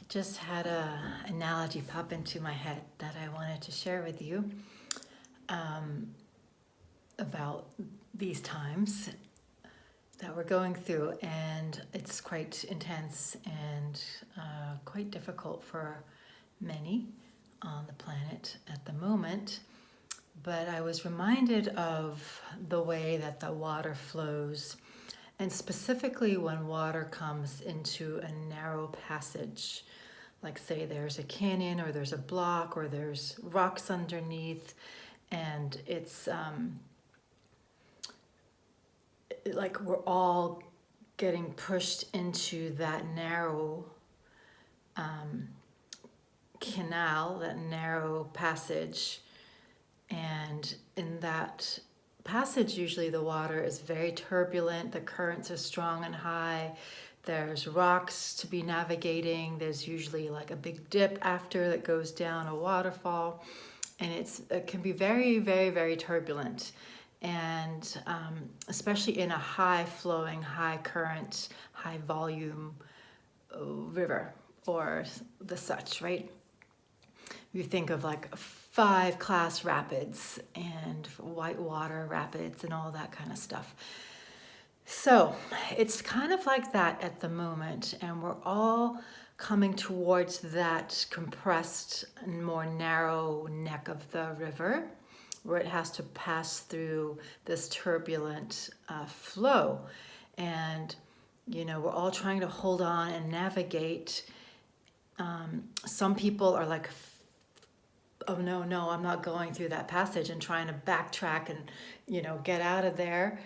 just had a analogy pop into my head that I wanted to share with you about these times that we're going through, and it's quite intense and quite difficult for many on the planet at the moment. But I was reminded of the way that the water flows, and specifically when water comes into a narrow passage, like say there's a canyon or there's a block or there's rocks underneath, and it's like we're all getting pushed into that narrow canal, that narrow passage. And in that passage, usually the water is very turbulent, the currents are strong and high, there's rocks to be navigating, there's usually like a big dip after that goes down a waterfall, and it can be very, very, very turbulent. And especially in a high flowing, high current, high volume river or the such, right? You think of like 5-class rapids and whitewater rapids and all that kind of stuff. So it's kind of like that at the moment, and we're all coming towards that compressed and more narrow neck of the river, where it has to pass through this turbulent flow. And, you know, we're all trying to hold on and navigate. Some people are like, oh, no, I'm not going through that passage, and trying to backtrack and, you know, get out of there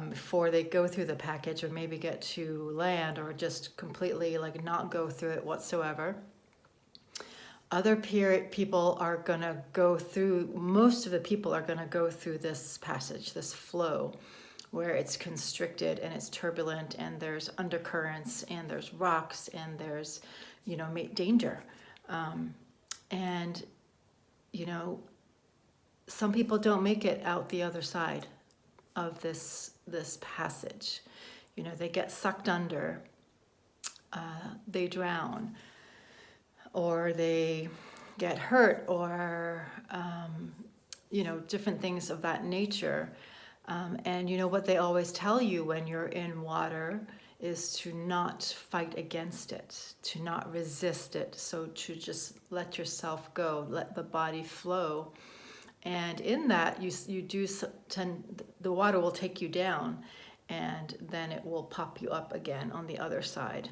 before they go through the package, or maybe get to land, or just completely like not go through it whatsoever. Other people are going to go through, most of the people are going to go through this passage, this flow, where it's constricted and it's turbulent and there's undercurrents and there's rocks and there's, you know, danger. And, you know, some people don't make it out the other side of this passage. You know, they get sucked under, they drown, or they get hurt, or, you know, different things of that nature. And you know what they always tell you when you're in water is to not fight against it, to not resist it, so to just let yourself go, let the body flow. And in that, you do tend, the water will take you down, and then it will pop you up again on the other side.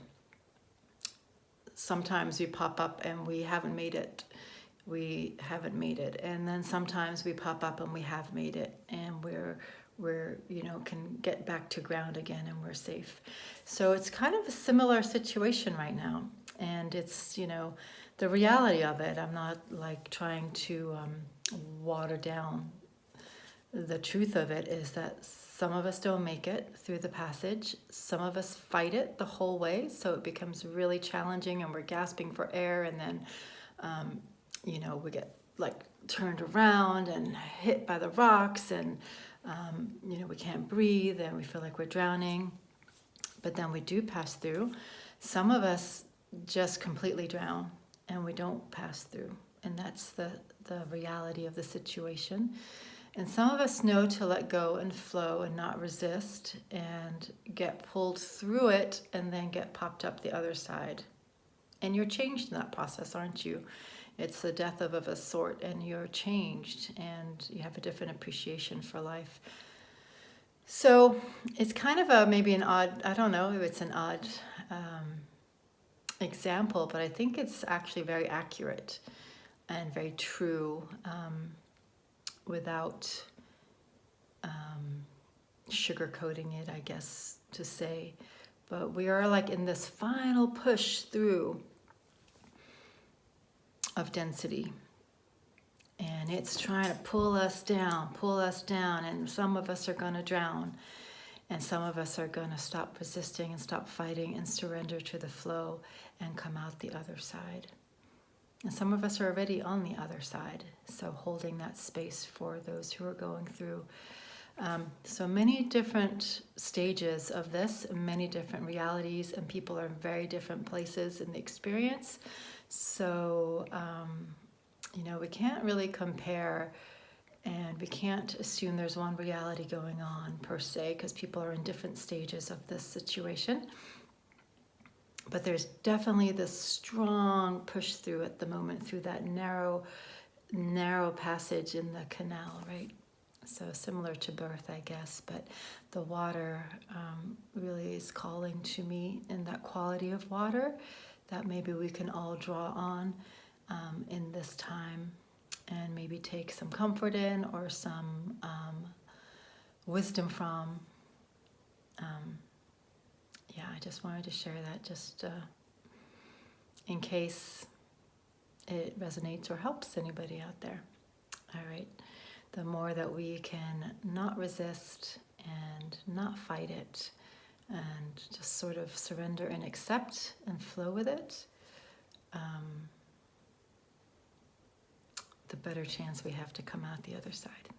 Sometimes we pop up and we haven't made it. And then sometimes we pop up and we have made it, and we're you know, can get back to ground again, and we're safe. So it's kind of a similar situation right now, and it's, you know, the reality of it. I'm not like trying to water down. The truth of it is that some of us don't make it through the passage. Some of us fight it the whole way, so it becomes really challenging, and we're gasping for air, and then you know, we get like turned around and hit by the rocks, and you know, we can't breathe, and we feel like we're drowning. But then we do pass through. Some of us just completely drown and we don't pass through, and that's the reality of the situation. And some of us know to let go and flow and not resist, and get pulled through it and then get popped up the other side. And you're changed in that process, aren't you? It's the death of a sort, and you're changed, and you have a different appreciation for life. So it's kind of maybe an odd, I don't know if it's an odd example, but I think it's actually very accurate and very true, without sugarcoating it, I guess, to say. But we are like in this final push through of density, and it's trying to pull us down, and some of us are going to drown, and some of us are going to stop resisting and stop fighting and surrender to the flow and come out the other side. And some of us are already on the other side, so holding that space for those who are going through So many different stages of this, many different realities, and people are in very different places in the experience. So, we can't really compare, and we can't assume there's one reality going on per se, because people are in different stages of this situation. But there's definitely this strong push through at the moment through that narrow passage in the canal, right? So similar to birth, I guess, but the water really is calling to me, in that quality of water that maybe we can all draw on in this time, and maybe take some comfort in, or some wisdom from. I just wanted to share that, just in case it resonates or helps anybody out there. All right. The more that we can not resist and not fight it, and just sort of surrender and accept and flow with it, the better chance we have to come out the other side.